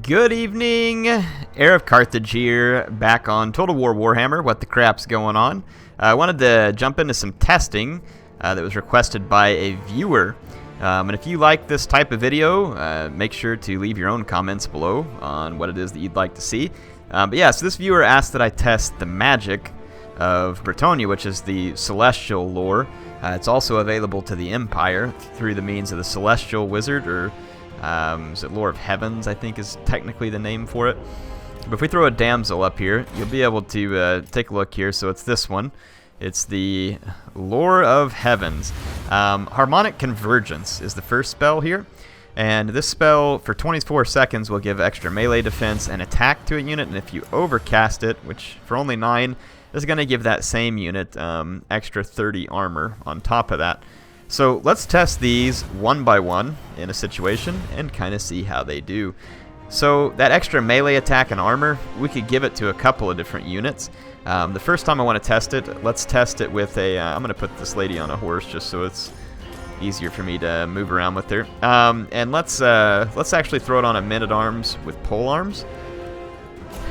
Good evening, HeirofCarthage here, back on Total War Warhammer. What the crap's going on? I wanted to jump into some testing that was requested by a viewer. And if you like this type of video, make sure to leave your own comments below on what it is that you'd like to see. But yeah, so this viewer asked that I test the magic of Bertoni, which is the celestial lore. It's also available to the Empire through the means of the Celestial Wizard, or is it Lore of Heavens, I think is technically the name for it. But if we throw a Damsel up here, you'll be able to take a look here. So it's this one. It's the Lore of Heavens. Harmonic Convergence is the first spell here. And this spell, for 24 seconds, will give extra melee defense and attack to a unit. And if you overcast it, which for only 9, is going to give that same unit extra 30 armor on top of that. So let's test these one by one in a situation and kind of see how they do. So that extra melee attack and armor, we could give it to a couple of different units. The first time I want to test it, let's test it with a, I'm going to put this lady on a horse just so it's easier for me to move around with her. And let's actually throw it on a men-at-arms with polearms.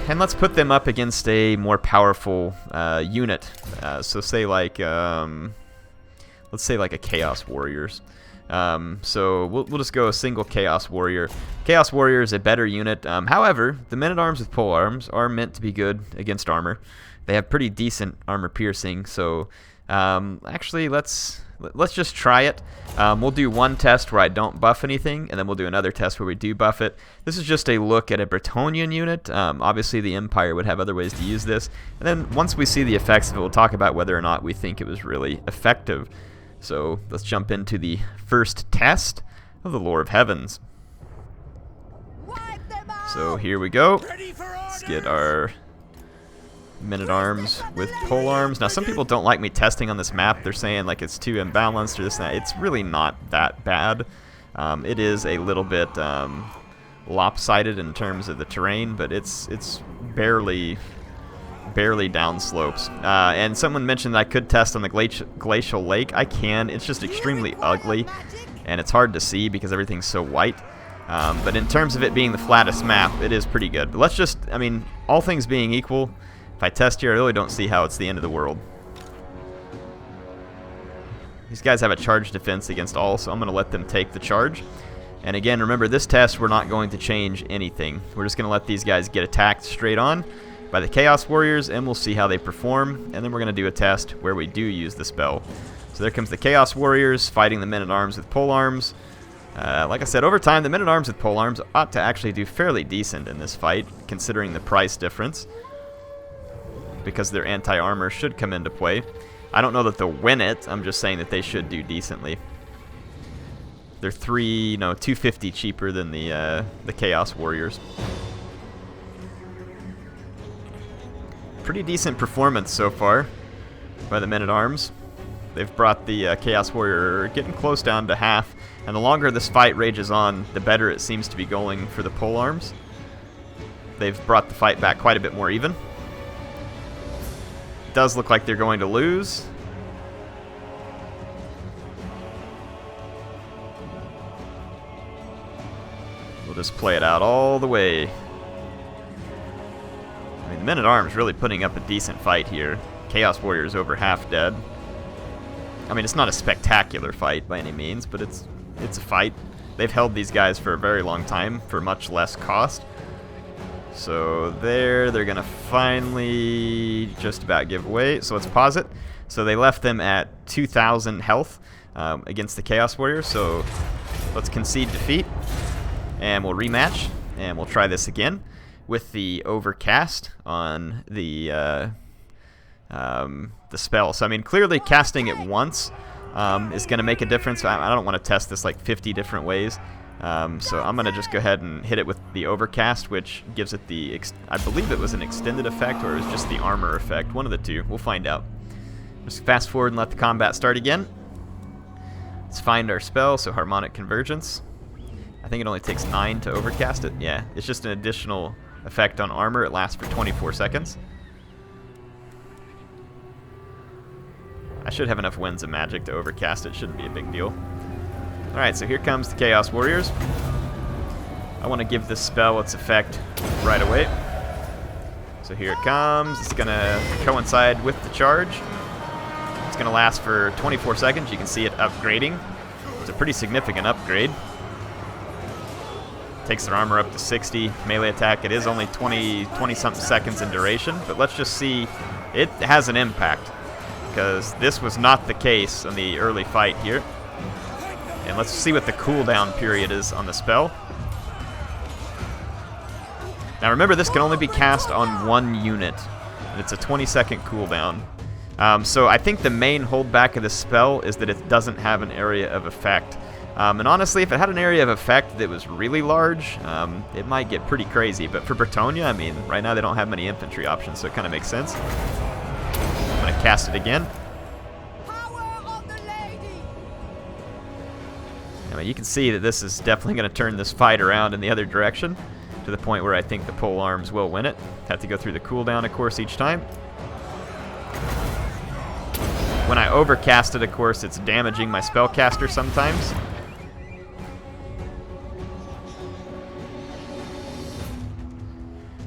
And let's put them up against a more powerful unit. So say like, let's say like a Kaos Warriors. So we'll just go a single Kaos Warrior. Kaos Warrior is a better unit. However, the men-at-arms with polearms are meant to be good against armor. They have pretty decent armor piercing. So actually, let's just try it. We'll do one test where I don't buff anything, and then we'll do another test where we do buff it. This is just a look at a Bretonian unit. Obviously, the Empire would have other ways to use this. And then once we see the effects of it, we'll talk about whether or not we think it was really effective. So let's jump into the first test of the Lore of Heavens. So here we go. Let's get our men-at-arms with polearms. Now, some people don't like me testing on this map. They're saying like it's too imbalanced or this and that. It's really not that bad. It is a little bit lopsided in terms of the terrain, but it's barely down slopes. And someone mentioned that I could test on the glacial lake. I can. It's just extremely ugly, and it's hard to see because everything's so white. But in terms of it being the flattest map, it is pretty good. But let's just, I mean, all things being equal, if I test here, I really don't see how it's the end of the world. These guys have a charge defense against all, so I'm going to let them take the charge. And again, remember, this test, we're not going to change anything. We're just going to let these guys get attacked straight on by the Kaos Warriors, and we'll see how they perform. And then we're going to do a test where we do use the spell. So there comes the Kaos Warriors fighting the men-at-arms with polearms. Like I said, over time, the men-at-arms with polearms ought to actually do fairly decent in this fight, considering the price difference, because their anti-armor should come into play. I don't know that they'll win it. I'm just saying that they should do decently. They're 250 cheaper than the Kaos Warriors. Pretty decent performance so far by the men-at-arms. They've brought the Kaos Warrior getting close down to half, and the longer this fight rages on, the better it seems to be going for the polearms. They've brought the fight back quite a bit more even. It does look like they're going to lose. We'll just play it out all the way. I mean, the men-at-arms really putting up a decent fight here. Kaos Warriors over half dead. I mean, it's not a spectacular fight by any means, but it's a fight. They've held these guys for a very long time for much less cost. So they're going to finally just about give away. So let's pause it. So they left them at 2,000 health against the Kaos Warriors. So let's concede defeat, and we'll rematch, and we'll try this again with the overcast on the spell. So I mean, clearly casting it once is going to make a difference. I don't want to test this like 50 different ways. So I'm going to just go ahead and hit it with the overcast, which gives it the, I believe it was an extended effect, or it was just the armor effect. One of the two. We'll find out. Just fast forward and let the combat start again. Let's find our spell. So Harmonic Convergence. I think it only takes 9 to overcast it. Yeah, it's just an additional effect on armor. It lasts for 24 seconds. I should have enough winds of magic to overcast it. Shouldn't be a big deal. Alright, so here comes the Kaos Warriors. I want to give this spell its effect right away. So here it comes. It's going to coincide with the charge. It's going to last for 24 seconds. You can see it upgrading. It's a pretty significant upgrade. Takes their armor up to 60. Melee attack, it is only 20-something seconds in duration, but let's just see. It has an impact, because this was not the case in the early fight here. And let's see what the cooldown period is on the spell. Now remember, this can only be cast on one unit, and it's a 20-second cooldown. So I think the main holdback of this spell is that it doesn't have an area of effect. And honestly, if it had an area of effect that was really large, it might get pretty crazy. But for Bretonnia, I mean, right now they don't have many infantry options, so it kind of makes sense. I'm going to cast it again. I mean, you can see that this is definitely going to turn this fight around in the other direction, to the point where I think the pole arms will win it. Have to go through the cooldown, of course, each time. When I overcast it, of course, it's damaging my spellcaster sometimes.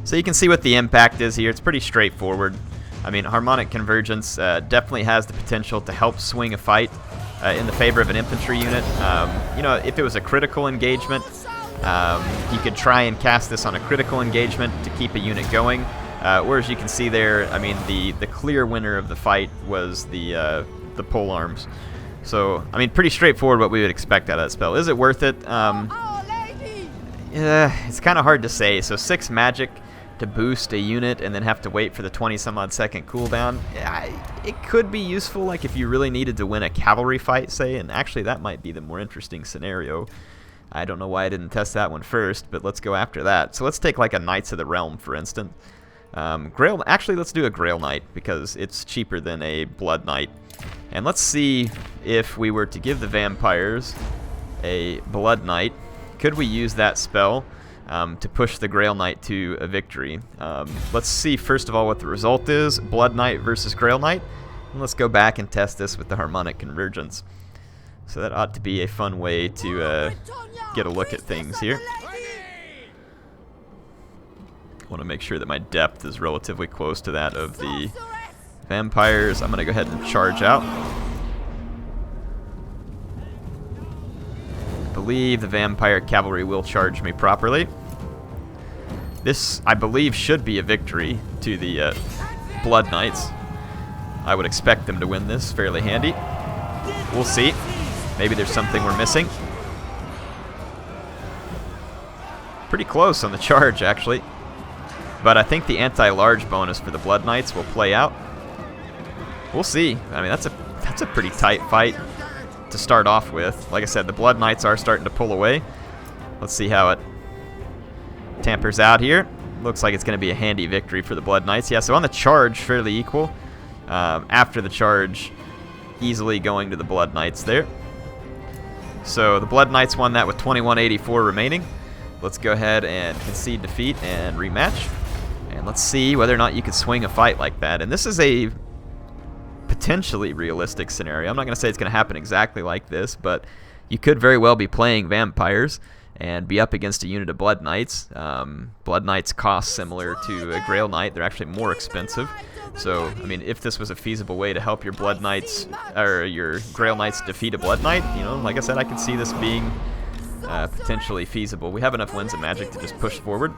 So you can see what the impact is here. It's pretty straightforward. I mean, Harmonic Convergence definitely has the potential to help swing a fight in the favor of an infantry unit. You know, if it was a critical engagement, you could try and cast this on a critical engagement to keep a unit going. Whereas you can see there, I mean, the clear winner of the fight was the pole arms. So, I mean, pretty straightforward what we would expect out of that spell. Is it worth it? Yeah, it's kind of hard to say. So 6 magic to boost a unit and then have to wait for the 20-some-odd second cooldown. It could be useful, like if you really needed to win a cavalry fight, say, and actually that might be the more interesting scenario. I don't know why I didn't test that one first, but let's go after that. So let's take like a Knights of the Realm, for instance. Actually, let's do a Grail Knight, because it's cheaper than a Blood Knight. And let's see if we were to give the vampires a Blood Knight, could we use that spell to push the Grail Knight to a victory? Let's see first of all what the result is. Blood Knight versus Grail Knight. And let's go back and test this with the Harmonic Convergence. So that ought to be a fun way to get a look at things here. I want to make sure that my depth is relatively close to that of the vampires. I'm going to go ahead and charge out. I believe the vampire cavalry will charge me properly. This, I believe, should be a victory to the Blood Knights. I would expect them to win this fairly handy. We'll see. Maybe there's something we're missing. Pretty close on the charge, actually. But I think the anti-large bonus for the Blood Knights will play out. We'll see. I mean, that's a pretty tight fight to start off with. Like I said, the Blood Knights are starting to pull away. Let's see how it tampers out here. Looks like it's going to be a handy victory for the Blood Knights. Yeah, so on the charge, fairly equal. After the charge, easily going to the Blood Knights there. So the Blood Knights won that with 2184 remaining. Let's go ahead and concede defeat and rematch. And let's see whether or not you could swing a fight like that. And this is a potentially realistic scenario. I'm not going to say it's going to happen exactly like this, but you could very well be playing vampires and be up against a unit of Blood Knights. Blood Knights cost similar to a Grail Knight. They're actually more expensive. So, I mean, if this was a feasible way to help your Blood Knights, or your Grail Knights defeat a Blood Knight, you know, like I said, I could see this being potentially feasible. We have enough Winds of Magic to just push forward.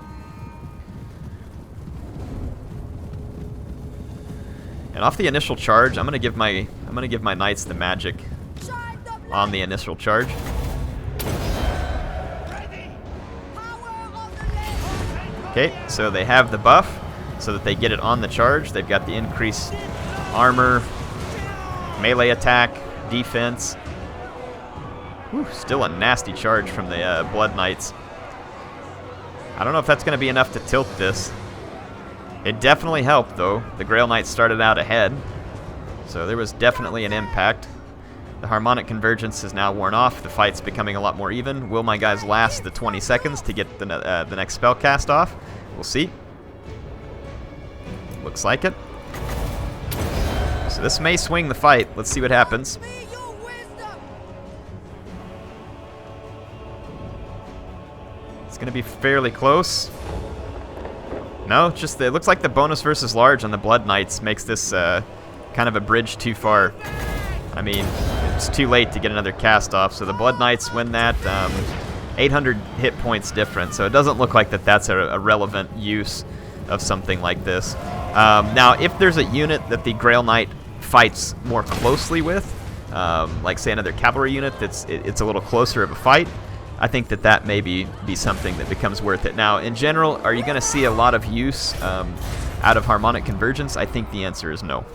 And off the initial charge, I'm gonna give my Knights the magic on the initial charge. Okay, so they have the buff so that they get it on the charge. They've got the increased armor, melee attack, defense. Whew, still a nasty charge from the Blood Knights. I don't know if that's going to be enough to tilt this. It definitely helped, though. The Grail Knights started out ahead, so there was definitely an impact. The Harmonic Convergence is now worn off. The fight's becoming a lot more even. Will my guys last the 20 seconds to get the next spell cast off? We'll see. Looks like it. So this may swing the fight. Let's see what happens. going to be fairly close. No, just it looks like the bonus versus large on the Blood Knights makes this kind of a bridge too far. I mean, it's too late to get another cast off, so the Blood Knights win that. 800 hit points difference, so it doesn't look like that's a relevant use of something like this. Now, if there's a unit that the Grail Knight fights more closely with, like say another cavalry unit it's a little closer of a fight, I think that maybe be something that becomes worth it. Now, in general, are you going to see a lot of use out of Harmonic Convergence? I think the answer is no.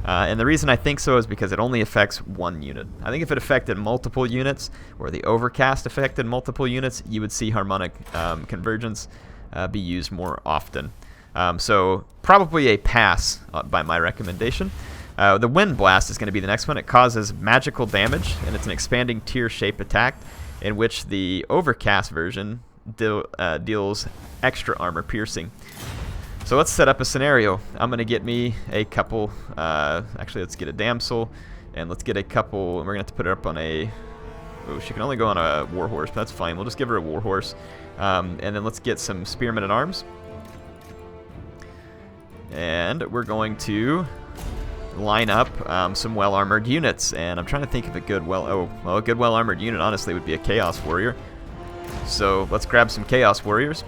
And the reason I think so is because it only affects one unit. I think if it affected multiple units, or the Overcast affected multiple units, you would see Harmonic Convergence be used more often. So probably a pass by my recommendation. The Wind Blast is going to be the next one. It causes magical damage, and it's an expanding tier shape attack in which the Overcast version deals extra armor piercing. So let's set up a scenario. I'm going to get me a couple, actually let's get a Damsel, and let's get a couple, and we're going to have to put her up on a, oh, she can only go on a Warhorse, but that's fine. We'll just give her a Warhorse. And then let's get some Spearmen at Arms. And we're going to line up some well-armored units, and I'm trying to think of a good a good well-armored unit honestly would be a Kaos Warrior. So let's grab some Chaos Warriors.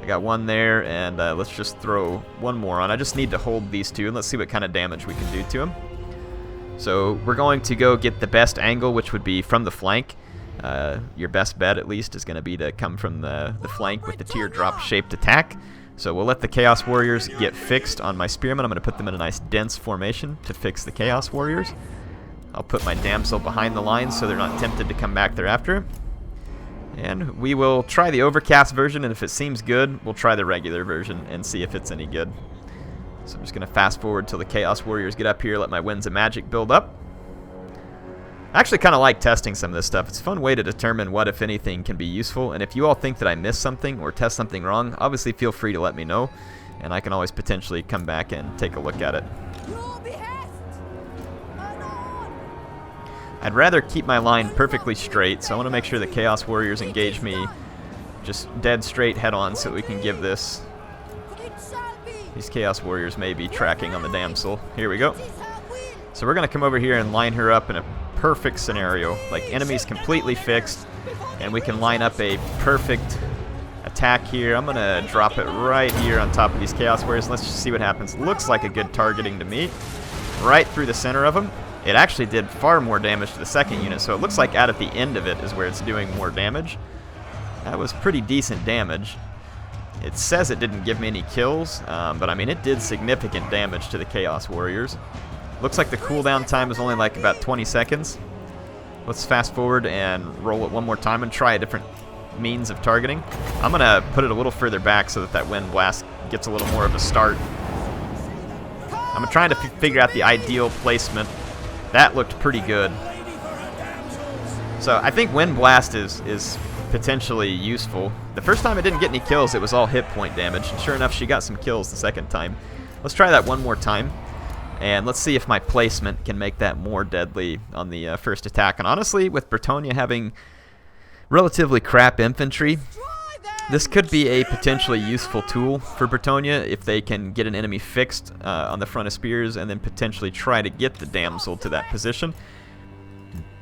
I got one there, and let's just throw one more on. I just need to hold these two, and let's see what kind of damage we can do to them. So we're going to go get the best angle, which would be from the flank. Your best bet, at least, is going to be to come from the flank with the teardrop-shaped attack. So we'll let the Chaos Warriors get fixed on my Spearmen. I'm going to put them in a nice dense formation to fix the Chaos Warriors. I'll put my Damsel behind the lines so they're not tempted to come back thereafter. And we will try the Overcast version, and if it seems good, we'll try the regular version and see if it's any good. So I'm just going to fast forward till the Chaos Warriors get up here, let my Winds of Magic build up. I actually kind of like testing some of this stuff. It's a fun way to determine what, if anything, can be useful. And if you all think that I missed something or test something wrong, obviously feel free to let me know, and I can always potentially come back and take a look at it. I'd rather keep my line perfectly straight, so I want to make sure the Chaos Warriors engage me just dead straight head-on so that we can give this. These Chaos Warriors may be tracking on the Damsel. Here we go. So we're going to come over here and line her up in a perfect scenario. Like, enemies completely fixed, and we can line up a perfect attack here. I'm going to drop it right here on top of these Chaos Warriors. Let's just see what happens. Looks like a good targeting to me. Right through the center of them. It actually did far more damage to the second unit, so it looks like out at the end of it is where it's doing more damage. That was pretty decent damage. It says it didn't give me any kills, but I mean it did significant damage to the Chaos Warriors. Looks like the cooldown time is only like about 20 seconds. Let's fast forward and roll it one more time and try a different means of targeting. I'm going to put it a little further back so that Wind Blast gets a little more of a start. I'm trying to figure out the ideal placement. That looked pretty good. So I think Wind Blast is potentially useful. The first time it didn't get any kills, it was all hit point damage. And sure enough, she got some kills the second time. Let's try that one more time. And let's see if my placement can make that more deadly on the first attack. And honestly, with Bertoni having relatively crap infantry, this could be a potentially useful tool for Bretonnia if they can get an enemy fixed on the front of spears and then potentially try to get the Damsel to that position.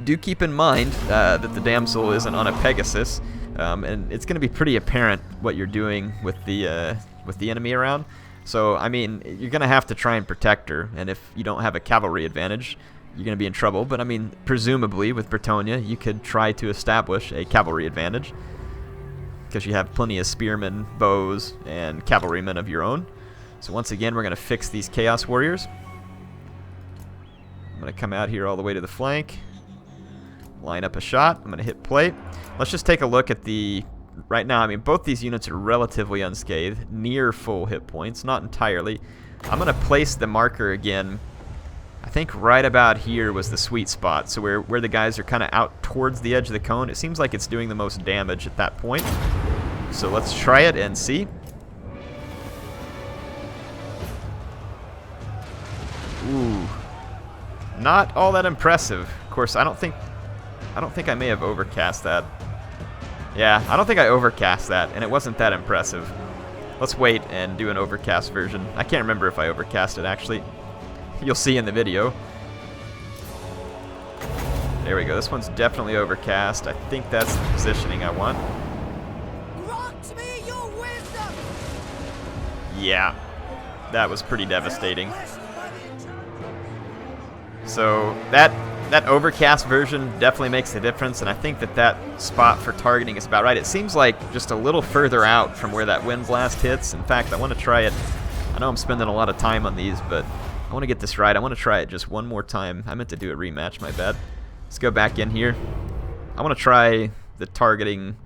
Do keep in mind that the Damsel isn't on a Pegasus, and it's going to be pretty apparent what you're doing with the enemy around. So, I mean, you're going to have to try and protect her, and if you don't have a cavalry advantage, you're going to be in trouble. But, I mean, presumably with Bretonnia, you could try to establish a cavalry advantage, because you have plenty of spearmen, bows, and cavalrymen of your own. So once again, we're going to fix these Chaos Warriors. I'm going to come out here all the way to the flank, line up a shot. I'm going to hit play. Let's just take a look at the... Right now, I mean, both these units are relatively unscathed, near full hit points, not entirely. I'm going to place the marker again. I think right about here was the sweet spot, so where the guys are kind of out towards the edge of the cone. It seems like it's doing the most damage at that point. So let's try it and see. Ooh, not all that impressive. Of course, I don't think I may have overcast that. Yeah, I don't think I overcast that, and it wasn't that impressive. Let's wait and do an overcast version. I can't remember if I overcast it, actually. You'll see in the video. There we go. This one's definitely overcast. I think that's the positioning I want. Grant me your wisdom. Yeah, that was pretty devastating. So that overcast version definitely makes a difference, and I think that spot for targeting is about right. It seems like just a little further out from where that wind blast hits. In fact, I want to try it. I know I'm spending a lot of time on these, but I want to get this right. I want to try it just one more time. I meant to do a rematch, my bad. Let's go back in here. I want to try the targeting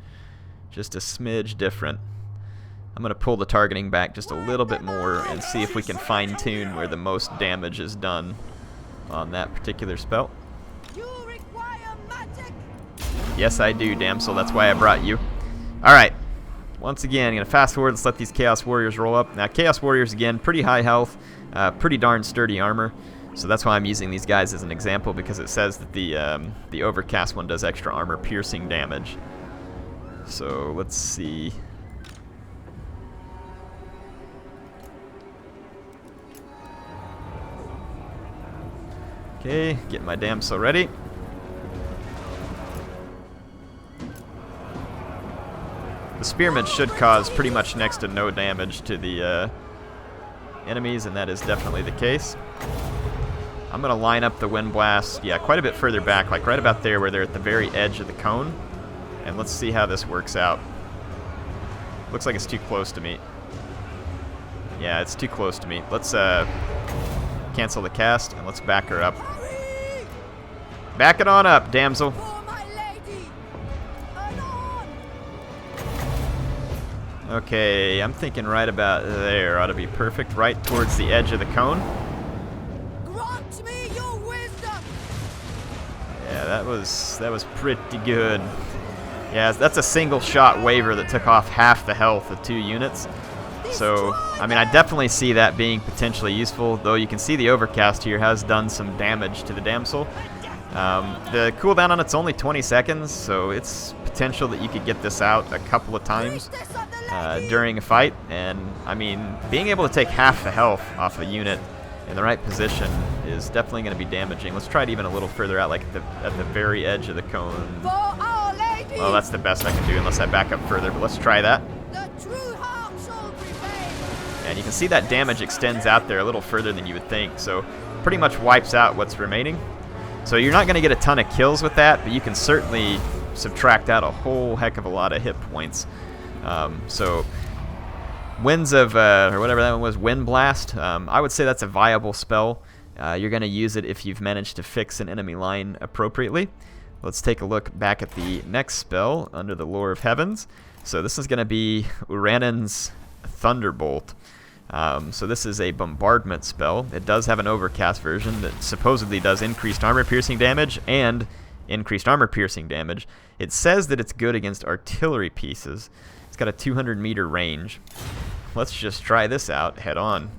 just a smidge different. I'm going to pull the targeting back just a little bit more and see if we can fine-tune where the most damage is done on that particular spell. You require magic. Yes, I do, Damsel. That's why I brought you. Alright. Once again, I'm going to fast forward. Let's let these Kaos Warriors roll up. Now, Kaos Warriors, again, pretty high health, pretty darn sturdy armor. So that's why I'm using these guys as an example, because it says that the overcast one does extra armor piercing damage. So let's see. Okay, get my Damsel ready. The spearmen should cause pretty much next to no damage to the enemies, and that is definitely the case. I'm going to line up the wind blast, yeah, quite a bit further back, like right about there where they're at the very edge of the cone. And let's see how this works out. Looks like it's too close to me. Yeah, it's too close to me. Let's cancel the cast, and let's back her up. Back it on up, Damsel. For my lady. Anon. Okay, I'm thinking right about there ought to be perfect, right towards the edge of the cone. Grant me your wisdom. Yeah, that was pretty good. Yeah, that's a single shot waver that took off half the health of 2 units. So, I mean, I definitely see that being potentially useful, though you can see the overcast here has done some damage to the Damsel. The cooldown on it's only 20 seconds, so it's potential that you could get this out a couple of times during a fight. And, I mean, being able to take half the health off a unit in the right position is definitely going to be damaging. Let's try it even a little further out, like at the very edge of the cone. For our lady. Well, that's the best I can do unless I back up further, but let's try that. The true heart shall prevail. And you can see that damage extends out there a little further than you would think, so pretty much wipes out what's remaining. So you're not going to get a ton of kills with that, but you can certainly subtract out a whole heck of a lot of hit points. So Winds of, or whatever that one was, Wind Blast, I would say that's a viable spell. You're going to use it if you've managed to fix an enemy line appropriately. Let's take a look back at the next spell under the Lore of Heavens. So this is going to be Uranen's Thunderbolt. So this is a bombardment spell. It does have an overcast version that supposedly does increased armor piercing damage and increased armor piercing damage. It says that it's good against artillery pieces. It's got a 200-meter range. Let's just try this out head on.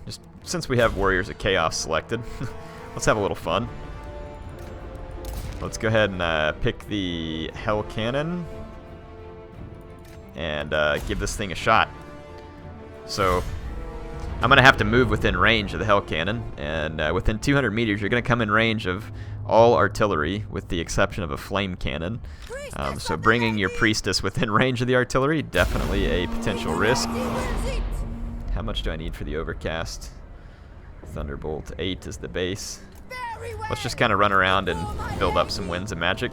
Just since we have Warriors of Chaos selected, let's have a little fun. Let's go ahead and pick the Hell Cannon and give this thing a shot. So I'm going to have to move within range of the Hell Cannon, and within 200 meters you're going to come in range of all artillery with the exception of a flame cannon. So bringing your priestess within range of the artillery, definitely a potential risk. How much do I need for the overcast? Thunderbolt 8 is the base. Let's just kind of run around and build up some winds of magic.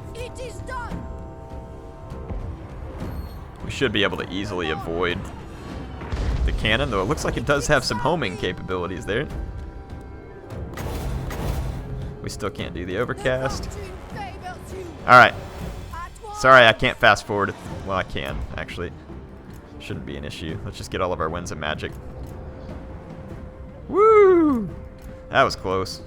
We should be able to easily avoid the cannon, though it looks like it does have some homing capabilities there. We still can't do the overcast. Alright. Sorry, I can't fast forward. Well, I can, actually. Shouldn't be an issue. Let's just get all of our winds of magic. Woo! That was close.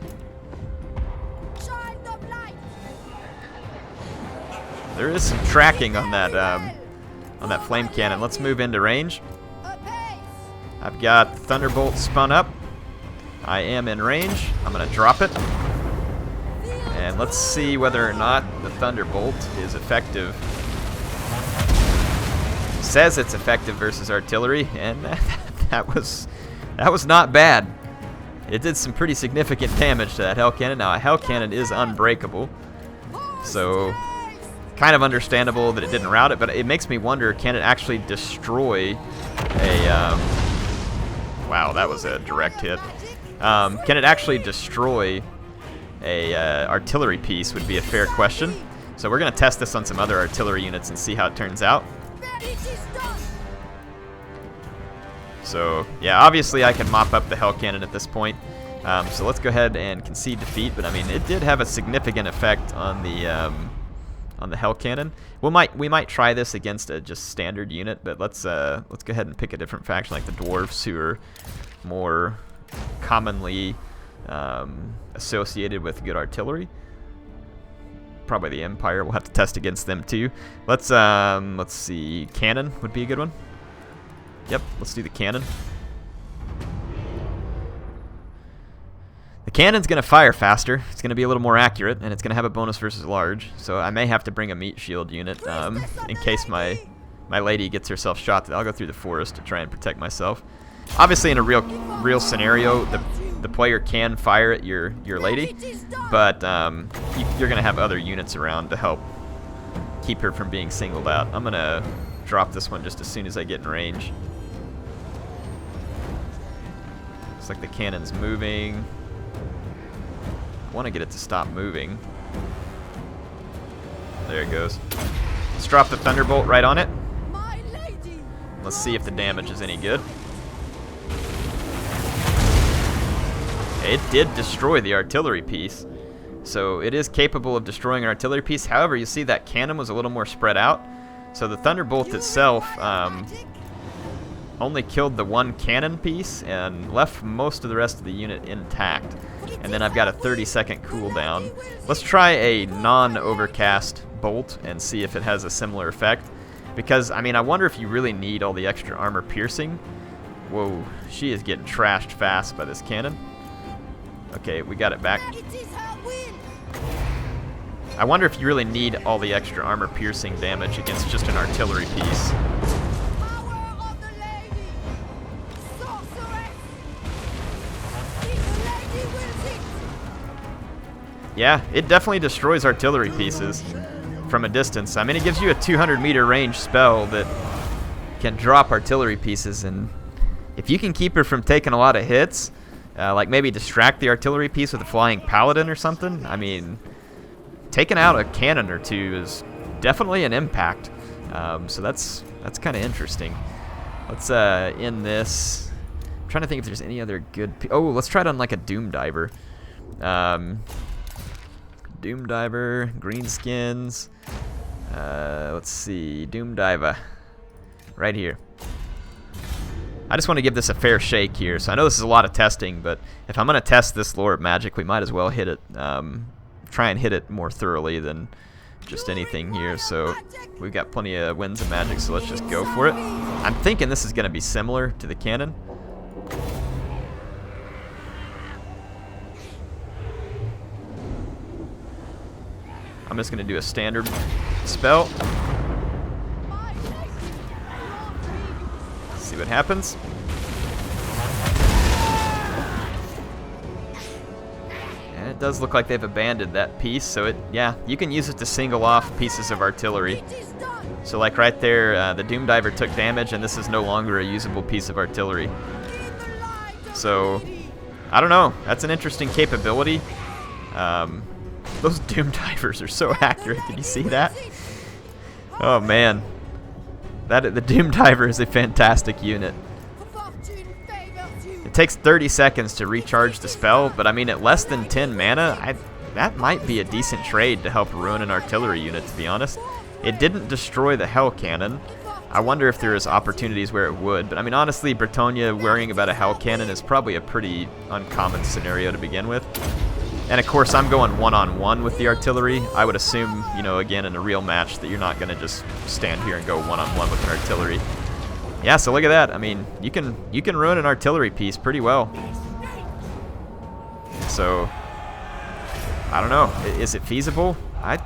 There is some tracking on that flame cannon. Let's move into range. I've got Thunderbolt spun up. I am in range. I'm going to drop it. And let's see whether or not the Thunderbolt is effective says it's effective versus artillery, and that was not bad. It did some pretty significant damage to that hell cannon. Now, a hell cannon is unbreakable, so kind of understandable that it didn't rout it, but it makes me wonder, can it actually destroy a... wow, that was a direct hit. Can it actually destroy a artillery piece would be a fair question. So we're going to test this on some other artillery units and see how it turns out. So, yeah, obviously I can mop up the hell cannon at this point. So let's go ahead and concede defeat. But I mean, it did have a significant effect on the hell cannon. We might try this against a just standard unit, but let's go ahead and pick a different faction like the dwarves, who are more commonly associated with good artillery. Probably the Empire. We'll have to test against them too. Let's see. Cannon would be a good one. Yep, let's do the cannon. The cannon's going to fire faster. It's going to be a little more accurate, and it's going to have a bonus versus large. So I may have to bring a meat shield unit in case my lady gets herself shot. I'll go through the forest to try and protect myself. Obviously, in a real scenario, the player can fire at your lady, but you're going to have other units around to help keep her from being singled out. I'm going to drop this one just as soon as I get in range. Looks like the cannon's moving. I want to get it to stop moving. There it goes. Let's drop the thunderbolt right on it. Let's see if the damage is any good. It did destroy the artillery piece, so it is capable of destroying an artillery piece. However, you see that cannon was a little more spread out, so the thunderbolt itself only killed the one cannon piece and left most of the rest of the unit intact. And then I've got a 30-second cooldown. Let's try a non-overcast bolt and see if it has a similar effect. Because, I mean, I wonder if you really need all the extra armor piercing. Whoa, she is getting trashed fast by this cannon. Okay, we got it back. I wonder if you really need all the extra armor piercing damage against just an artillery piece. Yeah, it definitely destroys artillery pieces from a distance. I mean, it gives you a 200-meter range spell that can drop artillery pieces, and if you can keep her from taking a lot of hits, like maybe distract the artillery piece with a flying paladin or something, I mean, taking out a cannon or two is definitely an impact. So that's kind of interesting. Let's end this. I'm trying to think if there's any other good... Oh, let's try it on like a Doom Diver. Doom Diver, greenskins. Let's see, Doom Diver, right here. I just want to give this a fair shake here. So I know this is a lot of testing, but if I'm going to test this lore of magic, we might as well hit it. Try and hit it more thoroughly than just anything here. So we've got plenty of winds of magic, so let's just go for it. I'm thinking this is going to be similar to the cannon. I'm just going to do a standard spell. See what happens. And it does look like they've abandoned that piece, so yeah, you can use it to single off pieces of artillery. So like right there, the Doom Diver took damage, and this is no longer a usable piece of artillery. So, I don't know. That's an interesting capability. Those Doom Divers are so accurate. Did you see that? Oh man, the Doom Diver is a fantastic unit. It takes 30 seconds to recharge the spell, but I mean at less than 10 mana, that might be a decent trade to help ruin an artillery unit, to be honest. It didn't destroy the hell cannon. I wonder if there is opportunities where it would, but I mean honestly, Bretonnia worrying about a hell cannon is probably a pretty uncommon scenario to begin with. And of course, I'm going one-on-one with the artillery. I would assume, you know, again, in a real match that you're not going to just stand here and go one-on-one with an artillery. Yeah, so look at that. I mean, you can ruin an artillery piece pretty well. So, I don't know. Is it feasible? I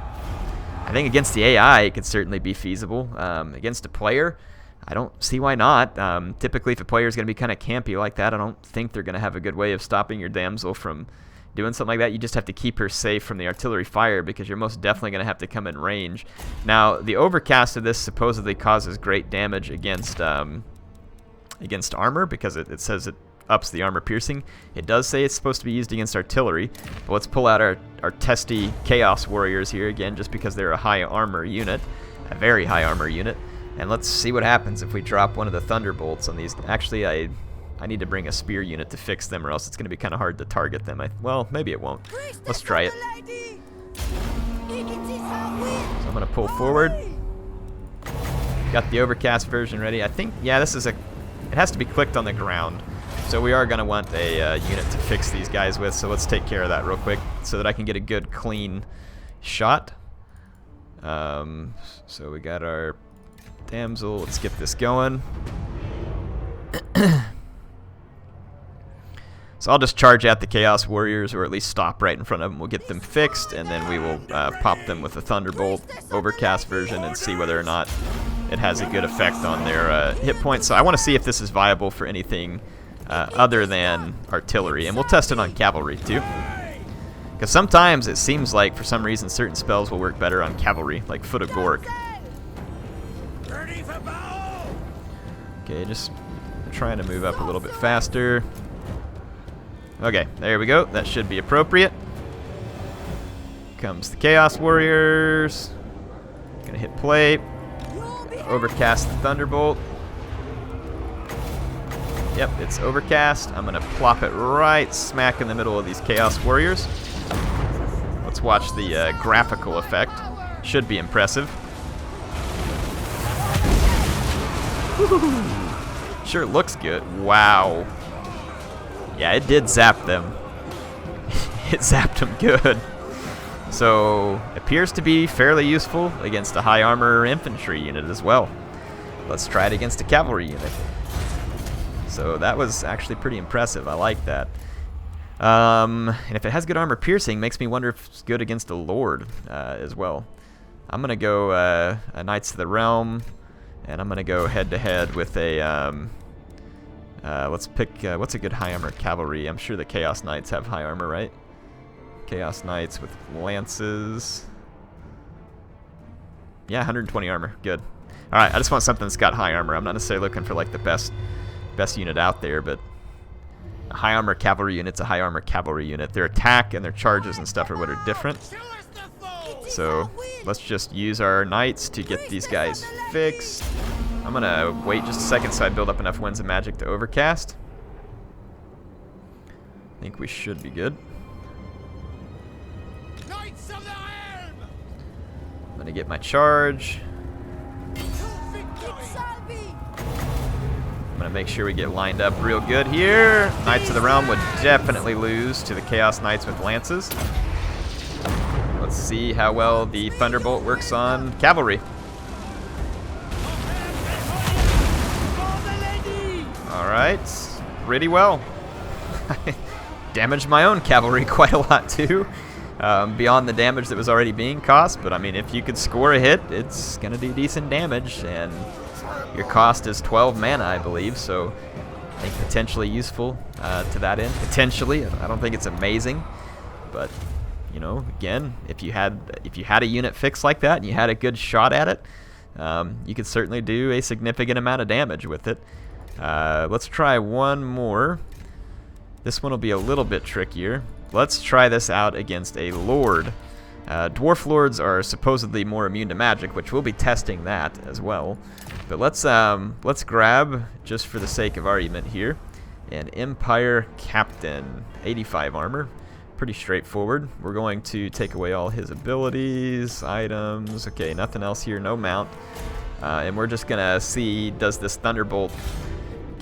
think against the AI, it could certainly be feasible. Against a player, I don't see why not. Typically, if a player is going to be kind of campy like that, I don't think they're going to have a good way of stopping your Damsel from doing something like that. You just have to keep her safe from the artillery fire because you're most definitely going to have to come in range. Now, the overcast of this supposedly causes great damage against armor because it says it ups the armor piercing. It does say it's supposed to be used against artillery. But let's pull out our testy Kaos Warriors here again just because they're a high armor unit, a very high armor unit. And let's see what happens if we drop one of the Thunderbolts on these. Actually, I need to bring a spear unit to fix them or else it's going to be kind of hard to target them. Well, maybe it won't. Let's try it. So I'm going to pull forward. Got the overcast version ready. I think, yeah, it has to be clicked on the ground. So we are going to want a unit to fix these guys with. So let's take care of that real quick so that I can get a good, clean shot. So we got our Damsel. Let's get this going. So I'll just charge at the Kaos Warriors, or at least stop right in front of them. We'll get them fixed, and then we will pop them with the Thunderbolt Overcast version and see whether or not it has a good effect on their hit points. So I want to see if this is viable for anything other than artillery, and we'll test it on cavalry too. Because sometimes it seems like, for some reason, certain spells will work better on cavalry, like Foot of Gork. Okay, just trying to move up a little bit faster. Okay, there we go. That should be appropriate. Comes the Kaos Warriors. Gonna hit play. Overcast the Thunderbolt. Yep, it's overcast. I'm gonna plop it right smack in the middle of these Kaos Warriors. Let's watch the graphical effect. Should be impressive. Sure looks good. Wow. Yeah, it did zap them. It zapped them good. So, appears to be fairly useful against a high armor infantry unit as well. Let's try it against a cavalry unit. So that was actually pretty impressive. I like that. And if it has good armor piercing, makes me wonder if it's good against a lord as well. I'm gonna go a Knights of the Realm, and I'm gonna go head to head with a. Let's pick what's a good high armor cavalry. I'm sure the Chaos Knights have high armor, right? Chaos Knights with lances. Yeah, 120 armor. Good. All right, I just want something that's got high armor. I'm not necessarily looking for like the best unit out there, but a high armor cavalry unit's a high armor cavalry unit. Their attack and their charges and stuff are what are different. So let's just use our knights to get these guys fixed. I'm gonna wait just a second so I build up enough Winds of Magic to overcast. I think we should be good. I'm gonna get my charge. I'm gonna make sure we get lined up real good here. Knights of the Realm would definitely lose to the Chaos Knights with lances. Let's see how well the Thunderbolt works on cavalry. Alright, pretty well. Damaged my own cavalry quite a lot too, beyond the damage that was already being cost, but I mean, if you could score a hit, it's going to do decent damage, and your cost is 12 mana, I believe, so I think potentially useful to that end. Potentially, I don't think it's amazing, but you know, again, if you had a unit fixed like that and you had a good shot at it, you could certainly do a significant amount of damage with it. Let's try one more. This one will be a little bit trickier. Let's try this out against a lord. Dwarf lords are supposedly more immune to magic, which we'll be testing that as well. But let's grab, just for the sake of argument here, an Empire Captain, 85 armor. Pretty straightforward. We're going to take away all his abilities, items. Okay, nothing else here, no mount. And we're just gonna see, does this Thunderbolt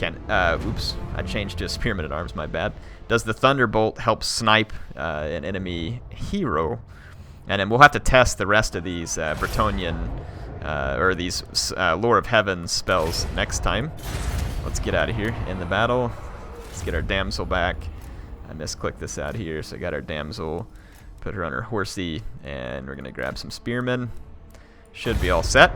oops, I changed to Spearman at Arms, my bad. Does the Thunderbolt help snipe an enemy hero? And then we'll have to test the rest of these Bretonian, or these Lore of Heaven spells next time. Let's get out of here in the battle. Let's get our Damsel back. I misclicked this out here, so I got our Damsel, put her on her horsey, and we're going to grab some Spearmen. Should be all set.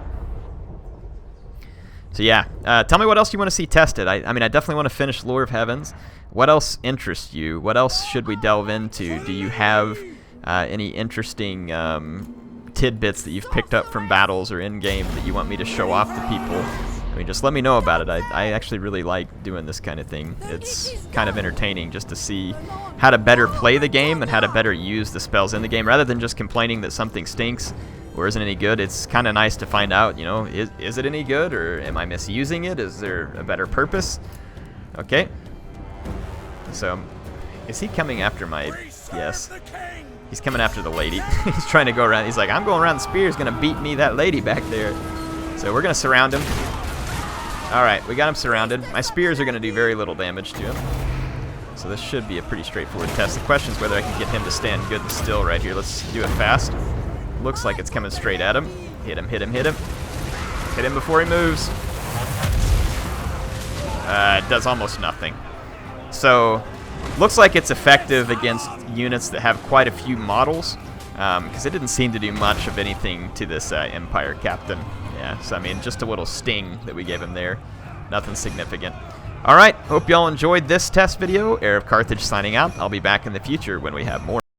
So yeah, tell me what else you want to see tested. I mean, I definitely want to finish Lore of Heavens. What else interests you? What else should we delve into? Do you have any interesting tidbits that you've picked up from battles or in-game that you want me to show off to people? I mean, just let me know about it. I actually really like doing this kind of thing. It's kind of entertaining just to see how to better play the game and how to better use the spells in the game, rather than just complaining that something stinks or isn't any good. It's kind of nice to find out, you know, is it any good, or am I misusing it? Is there a better purpose? Okay. So, is he coming after my... Yes. He's coming after the lady. He's trying to go around. He's like, I'm going around the spear. He's going to beat me, that lady back there. So we're going to surround him. Alright, we got him surrounded. My spears are going to do very little damage to him. So this should be a pretty straightforward test. The question is whether I can get him to stand good and still right here. Let's do it fast. Looks like it's coming straight at him. Hit him, hit him, hit him. Hit him before he moves. It does almost nothing. So, looks like it's effective against units that have quite a few models, because it didn't seem to do much of anything to this Empire Captain. Yeah, so I mean, just a little sting that we gave him there. Nothing significant. Alright, hope y'all enjoyed this test video. HeirofCarthage signing out. I'll be back in the future when we have more.